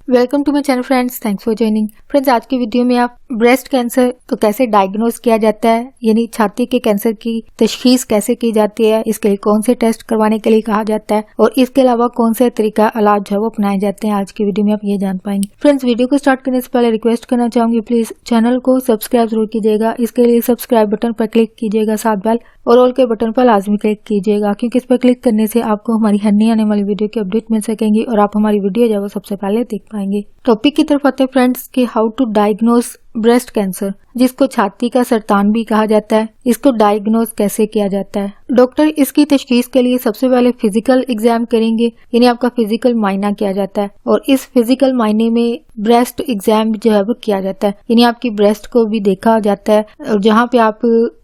Welcome to my channel friends, thanks for joining. Friends, आज की video में आप ब्रेस्ट कैंसर को कैसे डायग्नोज किया जाता है, यानी छाती के कैंसर की तशखीस कैसे की जाती है, इसके लिए कौन से टेस्ट करवाने के लिए कहा जाता है और इसके अलावा कौन से तरीका इलाज है वो अपनाए जाते हैं, आज की वीडियो में आप ये जान पाएंगे। फ्रेंड्स, वीडियो को स्टार्ट करने से पहले रिक्वेस्ट करना चाहूंगी, प्लीज चैनल को सब्सक्राइब जरूर कीजिएगा। इसके लिए सब्सक्राइब बटन पर क्लिक कीजिएगा, साथ बेल और ऑल के बटन पर लाजमी क्लिक कीजिएगा, क्योंकि इस पर क्लिक करने से आपको हमारी हर नई आने वाली वीडियो की अपडेट मिल सकेंगी और आप हमारी वीडियो जो है सबसे पहले देख पाएंगे। टॉपिक की तरफ आते हैं फ्रेंड्स कि how to diagnose breast cancer, जिसको छाती का सरतान भी कहा जाता है, इसको डायग्नोज कैसे किया जाता है। डॉक्टर इसकी तशखीस के लिए सबसे पहले फिजिकल एग्जाम करेंगे, यानी आपका फिजिकल मायना किया जाता है और इस फिजिकल मायने में ब्रेस्ट एग्जाम जो है वो किया जाता है, यानी आपकी ब्रेस्ट को भी देखा जाता है और जहाँ पे आप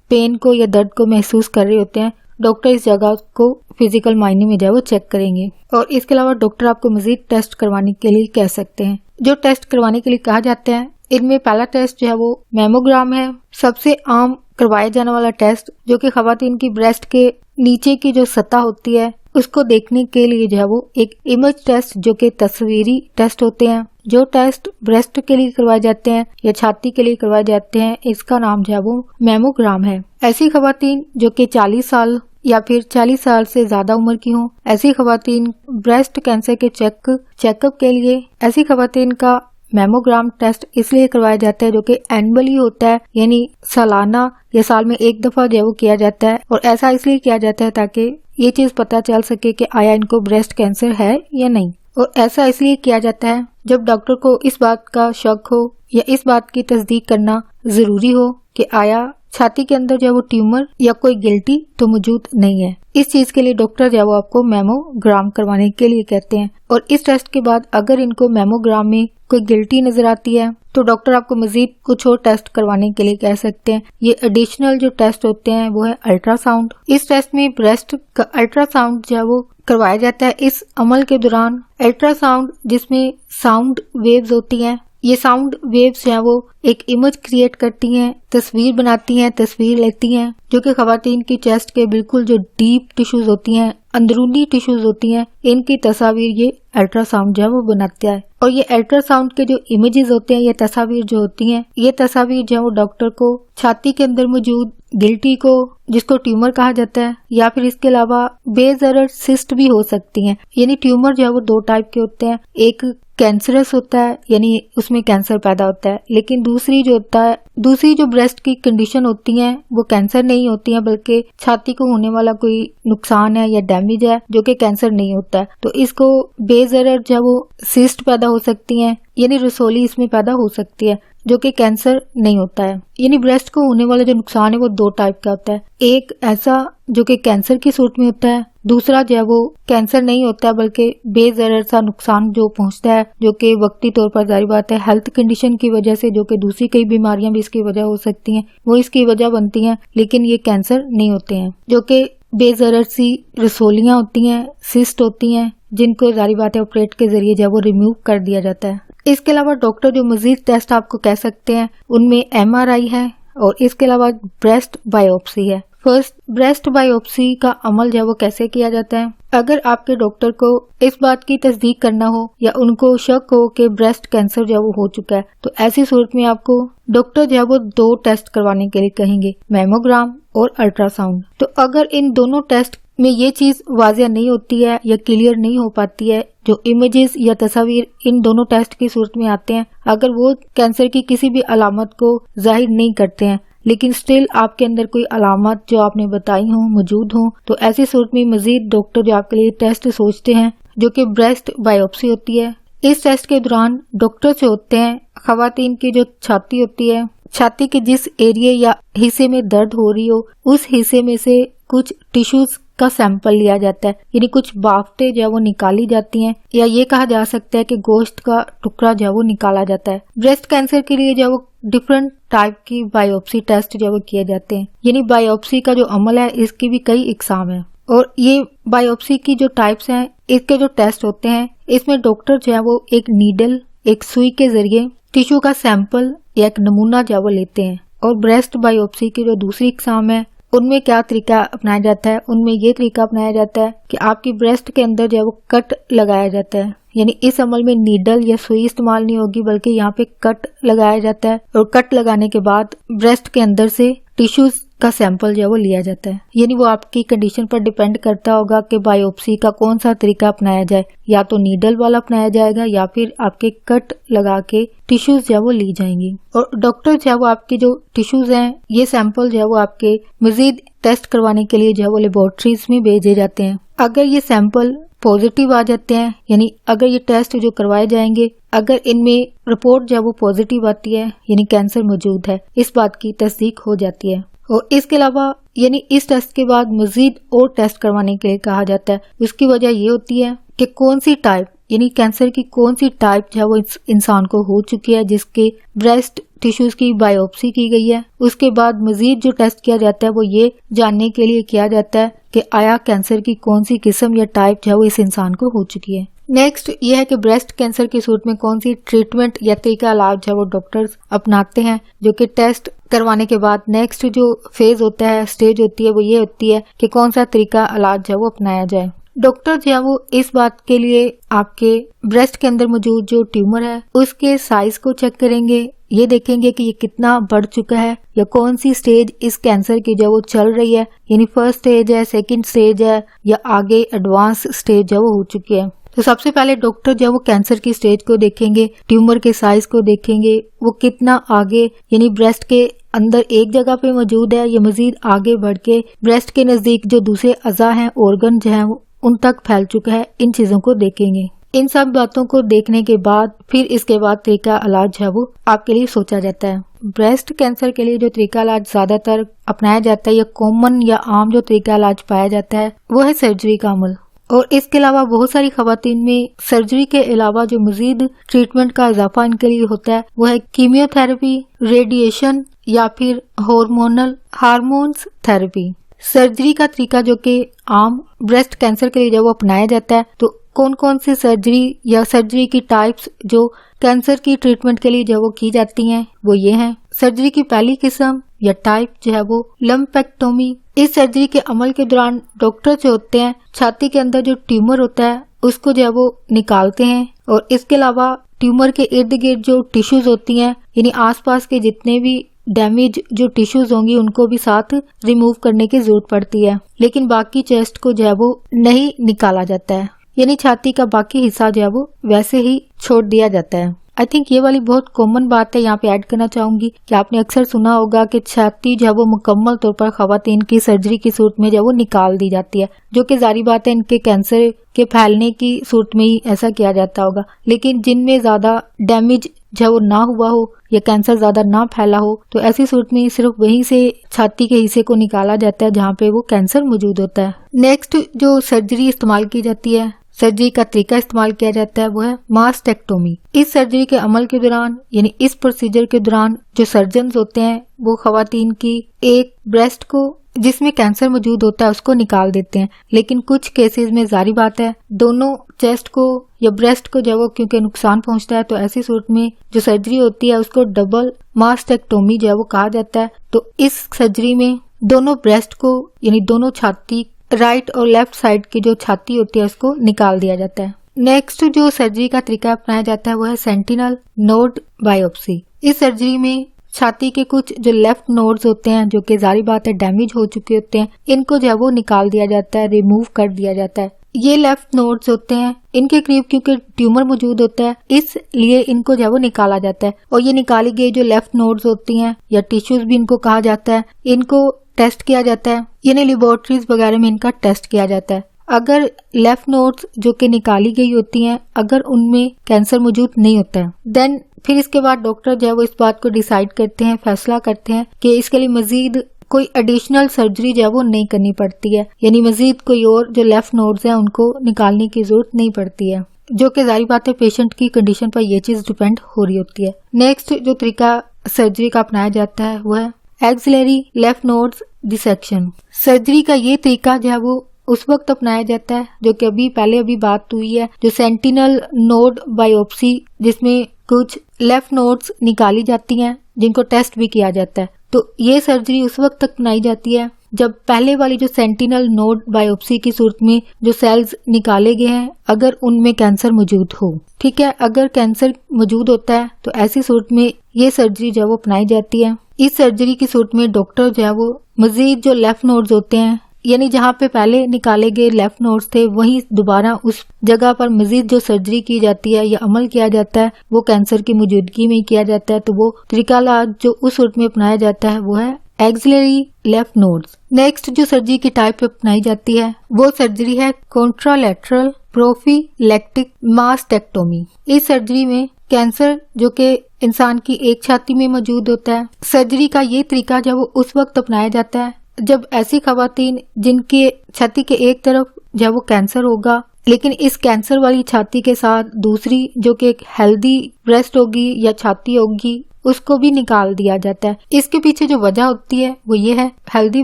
पेन को या दर्द को महसूस कर रहे होते हैं, डॉक्टर इस जगह को फिजिकल मायने में जो है वो चेक करेंगे। और इसके अलावा डॉक्टर आपको मजीद टेस्ट करवाने के लिए कह सकते हैं। जो टेस्ट करवाने के लिए कहा जाता है, इनमें पहला टेस्ट जो है वो मैमोग्राम है, सबसे आम करवाया जाने वाला टेस्ट, जो कि खवातीन की ब्रेस्ट के नीचे की जो सतह होती है उसको देखने के लिए जो है वो एक इमेज टेस्ट, जो कि तस्वीरी टेस्ट होते हैं। जो टेस्ट ब्रेस्ट के लिए करवाए जाते हैं या छाती के लिए करवाए जाते हैं, इसका नाम जो है वो मैमोग्राम है। ऐसी खवातीन जो कि 40 साल या फिर 40 साल से ज्यादा उम्र की हों, ऐसी खवातीन ब्रेस्ट कैंसर के चेकअप के लिए ऐसी खवातीन का मैमोग्राम टेस्ट इसलिए करवाया जाता है, जो कि एनुअली होता है, यानी सालाना या साल में एक दफा जो है वो किया जाता है। और ऐसा इसलिए किया जाता है ताकि ये चीज पता चल सके कि आया इनको ब्रेस्ट कैंसर है या नहीं। और ऐसा इसलिए किया जाता है जब डॉक्टर को इस बात का शक हो या इस बात की तस्दीक करना जरूरी हो कि आया छाती के अंदर जो है वो ट्यूमर या कोई गिल्टी तो मौजूद नहीं है। इस चीज के लिए डॉक्टर जो है वो आपको मैमोग्राम करवाने के लिए कहते हैं। और इस टेस्ट के बाद अगर इनको मैमोग्राम में कोई गिल्टी नजर आती है तो डॉक्टर आपको मजीद कुछ और टेस्ट करवाने के लिए कह सकते हैं। ये एडिशनल जो टेस्ट होते हैं वो है अल्ट्रासाउंड। इस टेस्ट में ब्रेस्ट का अल्ट्रासाउंड जो है वो करवाया जाता है। इस अमल के दौरान अल्ट्रासाउंड जिसमें साउंड वेव्स होती हैं, ये साउंड वेव्स जो है वो एक इमेज क्रिएट करती हैं, तस्वीर बनाती हैं, तस्वीर लेती हैं, जो कि खवातीन की चेस्ट के बिल्कुल जो डीप टिश्यूज होती हैं, अंदरूनी टिश्यूज होती हैं, इनकी तस्वीर ये अल्ट्रासाउंड जो है वो बनाता है। और ये अल्ट्रासाउंड के जो इमेजेस होते हैं, ये तस्वीर जो होती हैं, ये तस्वीर जो है वो डॉक्टर को छाती के अंदर मौजूद गिल्टी को, जिसको ट्यूमर कहा जाता है, या फिर इसके अलावा बेजरर सिस्ट भी हो सकती हैं। यानी ट्यूमर जो है वो दो टाइप के होते हैं, एक कैंसरस होता है यानी उसमें कैंसर पैदा होता है, लेकिन दूसरी जो ब्रेस्ट की कंडीशन होती है वो कैंसर नहीं होती है, बल्कि छाती को होने वाला कोई नुकसान है या डैमेज है जो कि कैंसर नहीं होता है। तो इसको बेजरर जो है वो सिस्ट पैदा हो सकती है, यानी रसोली इसमें पैदा हो सकती है, जो कि कैंसर नहीं होता है। यानी ब्रेस्ट को होने वाला जो नुकसान है वो दो टाइप का होता है, एक ऐसा जो कि कैंसर की सूरत में होता है, दूसरा जो है वो कैंसर नहीं होता है बल्कि बेजरर सा नुकसान जो पहुंचता है, जो कि वक्ती तौर पर जारी बात है हेल्थ कंडीशन की वजह से, जो कि दूसरी कई बीमारियां भी इसकी वजह हो सकती हैं, वो इसकी वजह बनती हैं, लेकिन ये कैंसर नहीं होते हैं। जो कि बेजरर सी रसोलियां होती हैं, सिस्ट होती हैं, जिनको जारी बात है ऑपरेट के जरिए जो है वो रिमूव कर दिया जाता है। इसके अलावा डॉक्टर जो मजीद टेस्ट आपको कह सकते हैं उनमें MRI है और इसके अलावा ब्रेस्ट बायोप्सी है। फर्स्ट, ब्रेस्ट बायोप्सी का अमल जो है वो कैसे किया जाता है। अगर आपके डॉक्टर को इस बात की तस्दीक करना हो या उनको शक हो कि ब्रेस्ट कैंसर जो है वो हो चुका है, तो ऐसी सूरत में आपको डॉक्टर जो है वो दो टेस्ट करवाने के लिए कहेंगे, मैमोग्राम और अल्ट्रासाउंड। तो अगर इन दोनों टेस्ट में ये चीज वाजिया नहीं होती है या क्लियर नहीं हो पाती है, जो इमेजेस या तस्वीर इन दोनों टेस्ट की सूरत में आते हैं, अगर वो कैंसर की किसी भी अलामत को जाहिर नहीं करते हैं, लेकिन स्टिल आपके अंदर कोई अलामत जो आपने बताई हो मौजूद हो, तो ऐसी सूरत में मजीद डॉक्टर जो आपके लिए टेस्ट सोचते हैं, जो कि ब्रेस्ट बायोप्सी होती है। इस टेस्ट के दौरान डॉक्टर से होते हैं खवातीन की जो छाती होती है, छाती के जिस एरिया या हिस्से में दर्द हो रही हो, उस हिस्से में से कुछ टिश्यूज का सैंपल लिया जाता है, यानी कुछ बाफ्टें जो है वो निकाली जाती हैं, या ये कहा जा सकता है कि गोश्त का टुकड़ा जो है वो निकाला जाता है। ब्रेस्ट कैंसर के लिए जो है वो डिफरेंट टाइप की बायोप्सी टेस्ट जो है वो किए जाते हैं, यानी बायोप्सी का जो अमल है इसकी भी कई इकसाम है। और ये बायोप्सी की जो टाइप्स हैं, इसके जो टेस्ट होते हैं, इसमें डॉक्टर जो है वो एक नीडल, एक सुई के जरिए टिश्यू का सैंपल या एक नमूना जो है वो लेते हैं। और ब्रेस्ट बायोप्सी की जो दूसरी इकसाम है उनमें क्या तरीका अपनाया जाता है? उनमें ये तरीका अपनाया जाता है कि आपकी ब्रेस्ट के अंदर जो है वो कट लगाया जाता है, यानी इस अमल में नीडल या सुई इस्तेमाल नहीं होगी, बल्कि यहाँ पे कट लगाया जाता है और कट लगाने के बाद ब्रेस्ट के अंदर से टिश्यूज का सैंपल जो है वो लिया जाता है। यानी वो आपकी कंडीशन पर डिपेंड करता होगा कि बायोप्सी का कौन सा तरीका अपनाया जाए, या तो नीडल वाला अपनाया जाएगा या फिर आपके कट लगा के टिश्यूज जो है वो ली जाएंगी। और डॉक्टर जो है वो आपके जो टिश्यूज हैं ये सैंपल जो है वो आपके मजीद टेस्ट करवाने के लिए जो है वो लेबोरेटरीज में भेजे जाते हैं। अगर ये सैंपल पॉजिटिव आ जाते हैं, यानी अगर ये टेस्ट जो करवाए जाएंगे अगर इनमें रिपोर्ट जो है वो पॉजिटिव आती है यानी कैंसर मौजूद है, इस बात की तस्दीक हो जाती है। और इसके अलावा यानी इस टेस्ट के बाद मजीद और टेस्ट करवाने के लिए कहा जाता है। उसकी वजह ये होती है कि कौन सी टाइप यानी कैंसर की कौन सी टाइप जो है वो इंसान को हो चुकी है, जिसके ब्रेस्ट टिश्यूज की बायोप्सी की गई है। उसके बाद मजीद जो टेस्ट किया जाता है वो ये जानने के लिए किया जाता है कि आया कैंसर की कौन सी किस्म या टाइप जो है वो इस इंसान को हो चुकी है। नेक्स्ट ये है कि ब्रेस्ट कैंसर की सूरत में कौन सी ट्रीटमेंट या तरीका इलाज है वो डॉक्टर्स अपनाते हैं, जो कि टेस्ट करवाने के बाद नेक्स्ट जो फेज होता है, स्टेज होती है, वो ये होती है कि कौन सा तरीका इलाज है वो अपनाया जाए। डॉक्टर जो है वो इस बात के लिए आपके ब्रेस्ट के अंदर मौजूद जो ट्यूमर है उसके साइज को चेक करेंगे, ये देखेंगे कि ये कितना बढ़ चुका है या कौन सी स्टेज इस कैंसर की जो वो चल रही है, यानी फर्स्ट स्टेज है, सेकंड स्टेज है या आगे एडवांस स्टेज जो वो हो चुकी है। तो सबसे पहले डॉक्टर जो है वो कैंसर की स्टेज को देखेंगे, ट्यूमर के साइज को देखेंगे, वो कितना आगे यानी ब्रेस्ट के अंदर एक जगह पे मौजूद है या मजीद आगे बढ़ के ब्रेस्ट के नजदीक जो दूसरे अज़ा हैं, ऑर्गन जो है उन तक फैल चुका है, इन चीजों को देखेंगे। इन सब बातों को देखने के बाद फिर इसके बाद तरीका इलाज है वो आपके लिए सोचा जाता है। ब्रेस्ट कैंसर के लिए जो तरीका इलाज ज्यादातर अपनाया जाता है या कॉमन या आम जो तरीका इलाज पाया जाता है वो है सर्जरी का अमल। और इसके अलावा बहुत सारी खवातीन में सर्जरी के अलावा जो मजीद ट्रीटमेंट का इजाफा इनके लिए होता है वो है कीमियोथेरेपी, रेडिएशन या फिर हार्मोन्स थेरेपी। सर्जरी का तरीका जो कि आम ब्रेस्ट कैंसर के लिए जब वो अपनाया जाता है, तो कौन कौन सी सर्जरी या सर्जरी की टाइप्स जो कैंसर की ट्रीटमेंट के लिए जो वो की जाती हैं वो ये हैं। सर्जरी की पहली किस्म या टाइप जो है वो लम्पेक्टोमी। इस सर्जरी के अमल के दौरान डॉक्टर जो होते हैं छाती के अंदर जो ट्यूमर होता है उसको जो है वो निकालते हैं, और इसके अलावा ट्यूमर के इर्द गिर्द जो टिश्यूज होती हैं यानी आसपास के जितने भी डैमेज जो टिश्यूज होंगी उनको भी साथ रिमूव करने की जरूरत पड़ती है, लेकिन बाकी चेस्ट को जो है वो नहीं निकाला जाता है, यानी छाती का बाकी हिस्सा जो है वो वैसे ही छोड़ दिया जाता है। आई थिंक ये वाली बहुत कॉमन बात है, यहाँ पे ऐड करना चाहूंगी कि आपने अक्सर सुना होगा कि छाती जो है वो मुकम्मल तौर पर खवातीन की सर्जरी की सूरत में जो है वो निकाल दी जाती है, जो कि जारी बात है इनके कैंसर के फैलने की सूरत में ही ऐसा किया जाता होगा। लेकिन जिनमें ज्यादा डैमेज जो है वो ना हुआ हो या कैंसर ज्यादा ना फैला हो, तो ऐसी सूरत में सिर्फ वहीं से छाती के हिस्से को निकाला जाता है जहाँ पे वो कैंसर मौजूद होता है। नेक्स्ट जो सर्जरी इस्तेमाल की जाती है, सर्जरी का तरीका इस्तेमाल किया जाता है वो है मास्टेक्टोमी। इस सर्जरी के अमल के दौरान यानी इस प्रोसीजर के दौरान जो सर्जन होते हैं वो खवातीन की एक ब्रेस्ट को जिसमें कैंसर मौजूद होता है उसको निकाल देते हैं, लेकिन कुछ केसेस में जारी बात है दोनों चेस्ट को या ब्रेस्ट को जब वो क्योंकि नुकसान पहुंचता है, तो ऐसी सूरत में जो सर्जरी होती है उसको डबल मास्टेक्टोमी जो है वो कहा जाता है। तो इस सर्जरी में दोनों ब्रेस्ट को यानी दोनों छाती राइट और लेफ्ट साइड की जो छाती होती है उसको निकाल दिया जाता है। नेक्स्ट जो सर्जरी का तरीका अपनाया जाता है वो है सेंटिनल नोड बायोप्सी। इस सर्जरी में छाती के कुछ जो लेफ्ट नोड्स होते हैं जो कि जारी बात है डैमेज हो चुके होते हैं, इनको जो है वो निकाल दिया जाता है, रिमूव कर दिया जाता है। ये लेफ्ट नोड्स होते हैं, इनके करीब क्योंकि ट्यूमर मौजूद होता है इसलिए इनको जो है वो निकाला जाता है। और ये निकाली गई जो लेफ्ट नोड्स होती हैं या टिश्यूज भी इनको कहा जाता है, इनको टेस्ट किया जाता है, यानी लेबोरेटरीज वगैरह में इनका टेस्ट किया जाता है। अगर लेफ्ट नोड्स जो कि निकाली गई होती हैं अगर उनमें कैंसर मौजूद नहीं होता है, देन फिर इसके बाद डॉक्टर जो है वो इस बात को डिसाइड करते हैं, फैसला करते हैं कि इसके लिए मजीद कोई एडिशनल सर्जरी जो है वो नहीं करनी पड़ती है, यानी मजीद कोई और जो लेफ्ट नोड्स हैं उनको निकालने की जरूरत नहीं पड़ती है, जो कि जारी बात है पेशेंट की कंडीशन पर ये चीज डिपेंड हो रही होती है। नेक्स्ट जो तरीका सर्जरी का अपनाया जाता है वो है axillary left nodes dissection. Surgery का ये तरीका जो है वो उस वक्त अपनाया जाता है जो कि अभी बात हुई है, जो सेंटिनल नोड बायोप्सी जिसमें कुछ लेफ्ट नोड्स निकाली जाती हैं जिनको टेस्ट भी किया जाता है। तो ये सर्जरी उस वक्त तक अपनाई जाती है जब पहले वाली जो सेंटिनल नोड बायोप्सी की सूरत में जो सेल्स निकाले गए हैं अगर उनमें कैंसर मौजूद हो, ठीक है, अगर कैंसर मौजूद होता है तो ऐसी सूरत में ये सर्जरी जो है वो अपनाई जाती है। इस सर्जरी की सूरत में डॉक्टर जो है वो मजीद जो लेफ्ट नोड्स होते हैं, यानी जहाँ पे पहले निकाले गए लेफ्ट नोड्स थे वहीं दोबारा उस जगह पर मजीद जो सर्जरी की जाती है या अमल किया जाता है वो कैंसर की मौजूदगी में ही किया जाता है। तो वो तरीका इलाज जो उस सूरत में अपनाया जाता है वो है एक्सिलरी लेफ्ट नोड्स। नेक्स्ट जो सर्जरी की टाइप अपनाई जाती है वो सर्जरी है कॉन्ट्रालैटरल प्रोफिलैक्टिक मास्टेक्टोमी। इस सर्जरी में कैंसर जो कि इंसान की एक छाती में मौजूद होता है, सर्जरी का ये तरीका जब वो उस वक्त अपनाया जाता है जब ऐसी खवातीन जिनके छाती के एक तरफ जब वो कैंसर होगा लेकिन इस कैंसर वाली छाती के साथ दूसरी जो कि एक हेल्दी ब्रेस्ट होगी या छाती होगी उसको भी निकाल दिया जाता है। इसके पीछे जो वजह होती है वो ये है, हेल्दी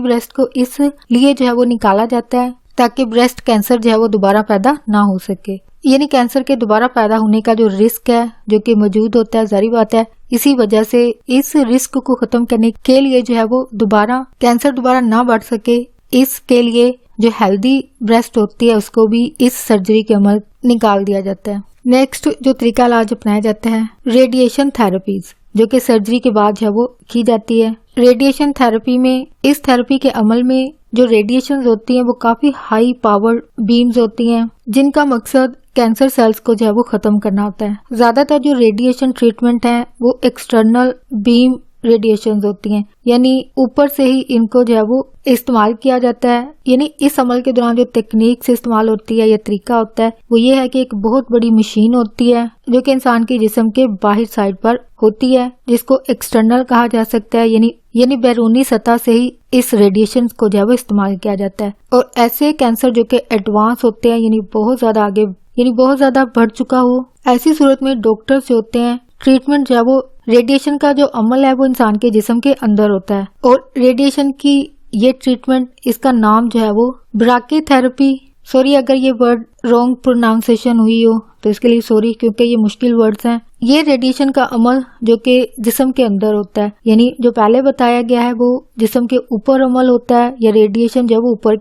ब्रेस्ट को इसलिए जो है वो निकाला जाता है ताकि ब्रेस्ट कैंसर जो है वो दोबारा पैदा ना हो सके। यानी कैंसर के दोबारा पैदा होने का जो रिस्क है जो कि मौजूद होता है, जारी बात है, इसी वजह से इस रिस्क को खत्म करने के लिए जो है वो कैंसर दोबारा ना बढ़ सके, इसके लिए जो हेल्दी ब्रेस्ट होती है उसको भी इस सर्जरी के अमल निकाल दिया जाता है। नेक्स्ट जो तरीका इलाज अपनाया जाता है रेडिएशन थेरेपीज जो कि सर्जरी के बाद जो वो की जाती है। रेडिएशन थेरेपी में इस थेरेपी के अमल में जो रेडिएशन होती हैं वो काफी हाई पावर बीम्स होती हैं जिनका मकसद कैंसर सेल्स को जो है वो खत्म करना होता है। ज्यादातर जो रेडिएशन ट्रीटमेंट है वो एक्सटर्नल बीम रेडिएशन होती हैं, यानी ऊपर से ही इनको जो है वो इस्तेमाल किया जाता है। यानी इस अमल के दौरान जो तकनीक से इस्तेमाल होती है या तरीका होता है वो ये है कि एक बहुत बड़ी मशीन होती है जो कि इंसान के जिस्म के बाहर साइड पर होती है जिसको एक्सटर्नल कहा जा सकता है, यानी बैरूनी सतह से ही इस रेडिएशन को जो है वो इस्तेमाल किया जाता है। और ऐसे कैंसर जो कि एडवांस होते हैं यानी बहुत ज्यादा आगे बहुत ज्यादा बढ़ चुका हो, ऐसी सूरत में डॉक्टर्स जो होते हैं ट्रीटमेंट जो है वो रेडिएशन का जो अमल है वो इंसान के जिस्म के अंदर होता है और रेडिएशन की ये ट्रीटमेंट इसका नाम जो है वो ब्राकीथेरेपी, सॉरी अगर ये वर्ड रॉन्ग प्रोनाउंसिएशन हुई हो तो इसके लिए सॉरी क्योंकि ये मुश्किल वर्ड्स हैं। ये रेडिएशन का अमल जो कि जिस्म के अंदर होता है, यानी जो पहले बताया गया है वो जिस्म के ऊपर अमल होता है या रेडिएशन जो वो ऊपर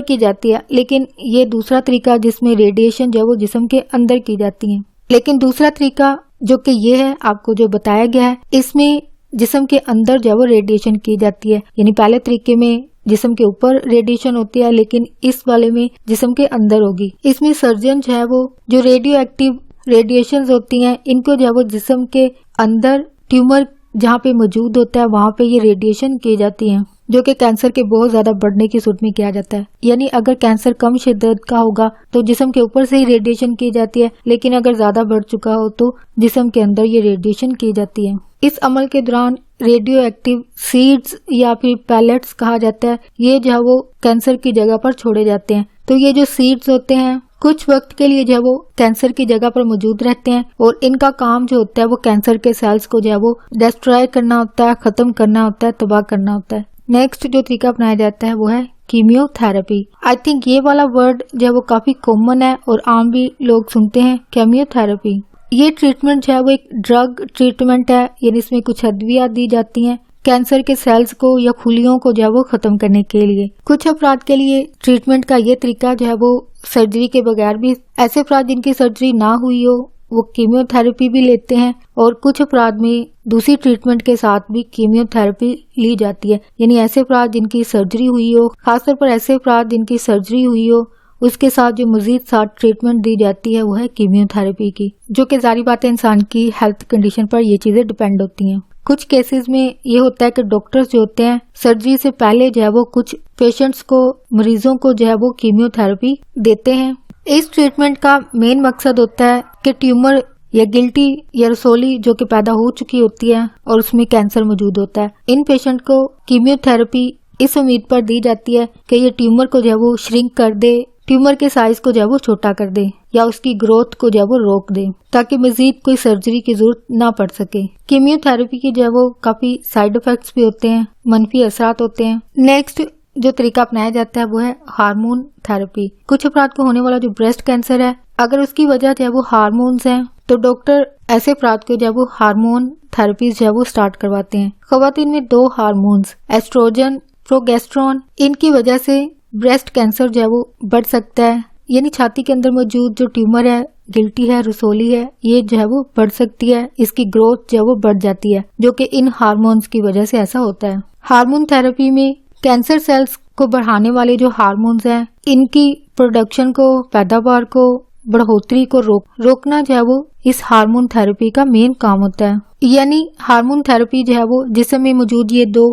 की जाती है, लेकिन ये दूसरा तरीका जिसमें रेडिएशन जो वो जिस्म के अंदर की जाती है। लेकिन दूसरा तरीका जो कि ये है आपको जो बताया गया है इसमें जिस्म के अंदर जो वो रेडिएशन की जाती है, यानी पहले तरीके में जिस्म के ऊपर रेडिएशन होती है लेकिन इस वाले में जिस्म के अंदर होगी। इसमें सर्जन जो है वो जो रेडियो एक्टिव रेडिएशन होती हैं इनको जो है वो जिस्म के अंदर ट्यूमर जहाँ पे मौजूद होता है वहाँ पे ये रेडिएशन की जाती हैं जो कि कैंसर के बहुत ज्यादा बढ़ने की सूरत में किया जाता है। यानी अगर कैंसर कम शिद्दत का होगा तो जिस्म के ऊपर से ही रेडिएशन की जाती है, लेकिन अगर ज्यादा बढ़ चुका हो तो जिस्म के अंदर ये रेडिएशन की जाती है। इस अमल के दौरान रेडियो एक्टिव सीड्स या फिर पैलेट्स कहा जाता है, ये जो है वो कैंसर की जगह पर छोड़े जाते हैं। तो ये जो सीड्स होते हैं कुछ वक्त के लिए जो है वो कैंसर की जगह पर मौजूद रहते हैं और इनका काम जो होता है वो कैंसर के सेल्स को जो है वो डिस्ट्रॉय करना होता है, खत्म करना होता है, तबाह करना होता है। नेक्स्ट जो तरीका अपनाया जाता है वो है कीमियोथेरेपी। आई थिंक ये वाला वर्ड जो है वो काफी कॉमन है और आम भी लोग सुनते हैं, कीमियोथेरेपी। ये ट्रीटमेंट जो है वो एक ड्रग ट्रीटमेंट है, यानी इसमें कुछ अद्वियात दी जाती हैं कैंसर के सेल्स को या खुलियों को जो है वो खत्म करने के लिए। कुछ अफराद के लिए ट्रीटमेंट का ये तरीका जो है वो सर्जरी के बगैर भी, ऐसे अफराद जिनकी सर्जरी ना हुई हो वो कीमियोथेरेपी भी लेते हैं और कुछ अफराद में दूसरी ट्रीटमेंट के साथ भी कीमियोथेरेपी ली जाती है। यानी ऐसे अफराद जिनकी सर्जरी हुई हो, खासतौर पर ऐसे अफराद जिनकी सर्जरी हुई हो उसके साथ जो मजीद साथ ट्रीटमेंट दी जाती है वो है कीमियोथेरेपी की, जो कि जारी बात है इंसान की हेल्थ कंडीशन पर ये चीजें डिपेंड होती हैं। कुछ केसेस में ये होता है कि डॉक्टर्स जो होते हैं सर्जरी से पहले जो है वो कुछ पेशेंट्स को, मरीजों को जो है वो कीमियोथेरेपी देते हैं। इस ट्रीटमेंट का मेन मकसद होता है कि ट्यूमर या गिल्टी या रसोली जो कि पैदा हो चुकी होती है और उसमें कैंसर मौजूद होता है, इन पेशेंट को कीमियोथेरेपी इस उम्मीद पर दी जाती है कि ये ट्यूमर को जो है वो श्रिंक कर दे, ट्यूमर के साइज को जो है वो छोटा कर दे या उसकी ग्रोथ को जो है वो रोक दे ताकि मजीद कोई सर्जरी की जरूरत ना पड़ सके। कीमियोथेरेपी के जो है वो काफी साइड इफेक्ट्स भी होते हैं, मनफी असरात होते हैं। नेक्स्ट जो तरीका अपनाया जाता है वो है हार्मोन थेरेपी। कुछ अफराद को होने वाला जो ब्रेस्ट कैंसर है अगर उसकी वजह जो है वो हार्मोन्स हैं तो डॉक्टर ऐसे अफराद को जो है वो हार्मोन थेरेपी जो है वो स्टार्ट करवाते हैं। खवातीन में 2 हार्मोन्स एस्ट्रोजन प्रोगेस्टेरोन, इनकी वजह से ब्रेस्ट कैंसर जो है वो बढ़ सकता है। यानी छाती के अंदर मौजूद जो ट्यूमर है, गिल्टी है, रसोली है, ये जो है वो बढ़ सकती है, इसकी ग्रोथ जो है वो बढ़ जाती है, जो कि इन हार्मोन्स की वजह से ऐसा होता है। हार्मोन थेरेपी में कैंसर सेल्स को बढ़ाने वाले जो हार्मोन्स हैं, इनकी प्रोडक्शन को, पैदावार को, बढ़ोतरी को रोकना जो है वो इस हार्मोन थेरेपी का मेन काम होता है। यानी हार्मोन थेरेपी जो है वो जिस्म में मौजूद ये दो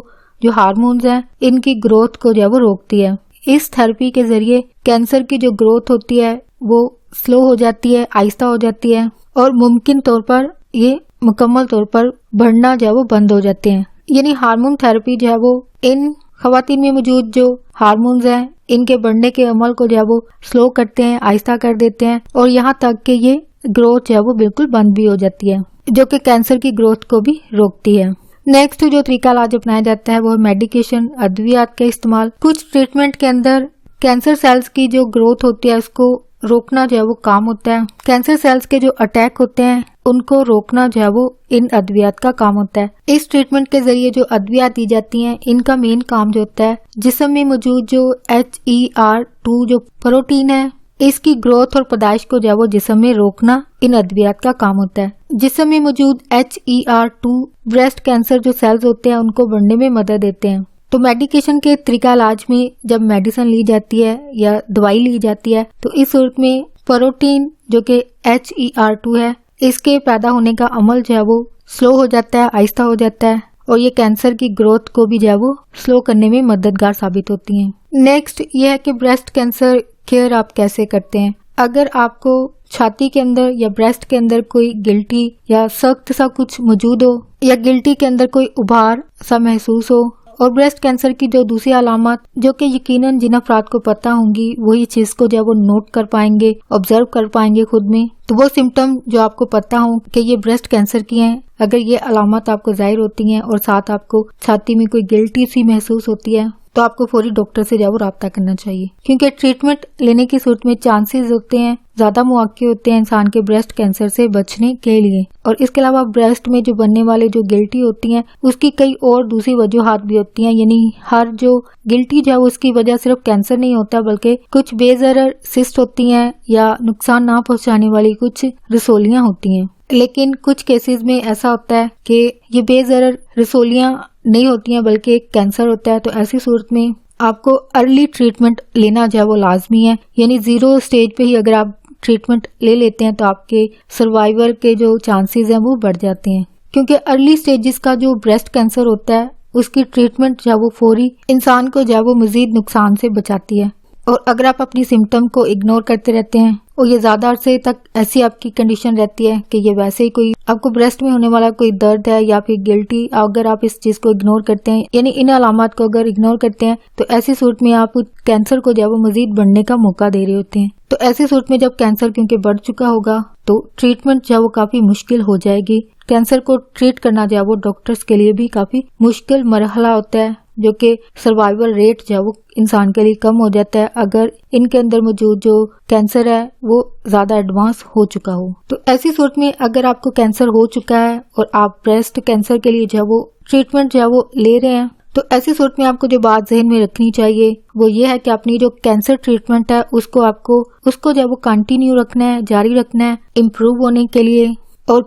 जो हार्मोन्स हैं, इनकी ग्रोथ को जो है वो रोकती है। इस थेरेपी के जरिए कैंसर की जो ग्रोथ होती है वो स्लो हो जाती है, आहिस्ता हो जाती है, और मुमकिन तौर पर ये मुकम्मल तौर पर बढ़ना जो है वो बंद हो जाते हैं। यानी हार्मोन थेरेपी जो है वो इन खवातीन में मौजूद जो हार्मोन्स हैं, इनके बढ़ने के अमल को जो है वो स्लो करते हैं, आहिस्ता कर देते हैं, और यहाँ तक कि ये ग्रोथ जो है वो बिल्कुल बंद भी हो जाती है, जो कि कैंसर की ग्रोथ को भी रोकती है। नेक्स्ट जो तरीका इलाज अपनाया जाता है वो है मेडिकेशन, अद्वियात का इस्तेमाल। कुछ ट्रीटमेंट के अंदर कैंसर सेल्स की जो ग्रोथ होती है उसको रोकना जो है वो काम होता है। कैंसर सेल्स के जो अटैक होते हैं उनको रोकना जो है वो इन अद्वियात का काम होता है। इस ट्रीटमेंट के जरिए जो अद्वियात दी जाती हैं, इनका मेन काम जो होता है जिस्म में मौजूद जो HER2 जो प्रोटीन है, इसकी ग्रोथ और पैदाइश को जो है वो जिस्म में रोकना इन अद्वियात का काम होता है। जिस्म में मौजूद HER2 ब्रेस्ट कैंसर जो सेल्स होते हैं उनको बढ़ने में मदद देते हैं। तो मेडिकेशन के तरीका इलाज में जब मेडिसिन ली जाती है या दवाई ली जाती है तो इस सूरत में प्रोटीन जो कि HER2 है, इसके पैदा होने का अमल जो है वो स्लो हो जाता है, आहिस्ता हो जाता है, और ये कैंसर की ग्रोथ को भी जो है वो स्लो करने में मददगार साबित होती हैं। नेक्स्ट ये है कि ब्रेस्ट कैंसर केयर आप कैसे करते हैं। अगर आपको छाती के अंदर या ब्रेस्ट के अंदर कोई गिल्टी या सख्त सा कुछ मौजूद हो, या गिल्टी के अंदर कोई उभार सा महसूस हो, और ब्रेस्ट कैंसर की जो दूसरी अलामत जो कि यकीनन जिन अफराद को पता होंगी वही चीज को जब वो नोट कर पाएंगे, ऑब्जर्व कर पाएंगे खुद में, तो वो सिम्टम जो आपको पता हो कि ये ब्रेस्ट कैंसर की हैं, अगर ये अलामत आपको जाहिर होती हैं और साथ आपको छाती में कोई गिल्टी सी महसूस होती है, तो आपको फौरी डॉक्टर से जो राब्ता करना चाहिए, क्योंकि ट्रीटमेंट लेने की सूरत में चांसेस होते हैं, ज्यादा मौके होते हैं इंसान के ब्रेस्ट कैंसर से बचने के लिए। और इसके अलावा ब्रेस्ट में जो बनने वाले जो गिल्टी होती हैं उसकी कई और दूसरी वजूहात भी होती हैं। यानी हर जो गिल्टी जो है उसकी वजह सिर्फ कैंसर नहीं होता, बल्कि कुछ बेजरर सिस्ट होती हैं या नुकसान ना पहुंचाने वाली कुछ रसोलियां होती हैं। लेकिन कुछ केसेस में ऐसा होता है कि ये बेजरर रसोलियां नहीं होती हैं बल्कि एक कैंसर होता है। तो ऐसी सूरत में आपको अर्ली ट्रीटमेंट लेना जो है वो लाजमी है। यानी 0 स्टेज पे ही अगर आप ट्रीटमेंट ले लेते हैं तो आपके सर्वाइवर के जो चांसेस हैं वो बढ़ जाते हैं, क्योंकि अर्ली स्टेजेस का जो ब्रेस्ट कैंसर होता है उसकी ट्रीटमेंट जो है वो फौरी इंसान को जो है वो मजीद नुकसान से बचाती है। और अगर आप अपनी सिम्टम को इग्नोर करते रहते हैं और ये ज्यादा अरसे तक ऐसी आपकी कंडीशन रहती है कि ये वैसे ही कोई आपको ब्रेस्ट में होने वाला कोई दर्द है या फिर गिल्टी, अगर आप इस चीज को इग्नोर करते हैं, यानी इन अलामत को अगर इग्नोर करते हैं, तो ऐसी सूरत में आप कैंसर को जो है वो मजीद बढ़ने का मौका दे रहे होते हैं। तो ऐसी सूरत में जब कैंसर क्योंकि बढ़ चुका होगा तो ट्रीटमेंट जो है वो काफी मुश्किल हो जाएगी। कैंसर को ट्रीट करना जो है वो डॉक्टर्स के लिए भी काफी मुश्किल मरहला होता है, जो कि सर्वाइवल रेट जो है वो इंसान के लिए कम हो जाता है अगर इनके अंदर मौजूद जो कैंसर है वो ज्यादा एडवांस हो चुका हो। तो ऐसी सूरत में अगर आपको कैंसर हो चुका है और आप ब्रेस्ट कैंसर के लिए जो है वो ट्रीटमेंट जो है वो ले रहे हैं, तो ऐसी सूरत में आपको जो बात जहन में रखनी चाहिए वो ये है कि अपनी जो कैंसर ट्रीटमेंट है उसको जो है वो कंटिन्यू रखना है, जारी रखना है इम्प्रूव होने के लिए, और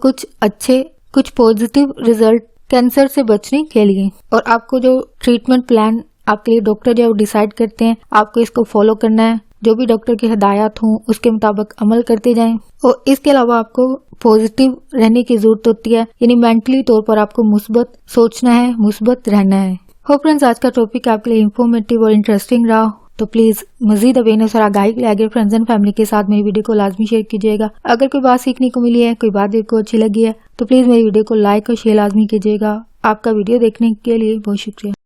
कुछ पॉजिटिव रिजल्ट कैंसर से बचने के लिए। और आपको जो ट्रीटमेंट प्लान आपके लिए डॉक्टर जो डिसाइड करते हैं, आपको इसको फॉलो करना है, जो भी डॉक्टर की हिदायत हों उसके मुताबिक अमल करते जाएं। और इसके अलावा आपको पॉजिटिव रहने की जरूरत होती है, यानी मेंटली तौर पर आपको मुस्बत सोचना है, मुस्बत रहना है। होप फ्रेंड्स आज का टॉपिक आपके लिए इंफॉर्मेटिव और इंटरेस्टिंग रहा, तो प्लीज मजीद अवेयरनेस और आगाही के लिए आगे फ्रेंड्स एंड फैमिली के साथ मेरी वीडियो को लाजमी शेयर कीजिएगा। अगर कोई बात सीखने को मिली है, कोई बात देखो अच्छी लगी है, तो प्लीज मेरी वीडियो को लाइक और शेयर लाजमी कीजिएगा। आपका वीडियो देखने के लिए बहुत शुक्रिया।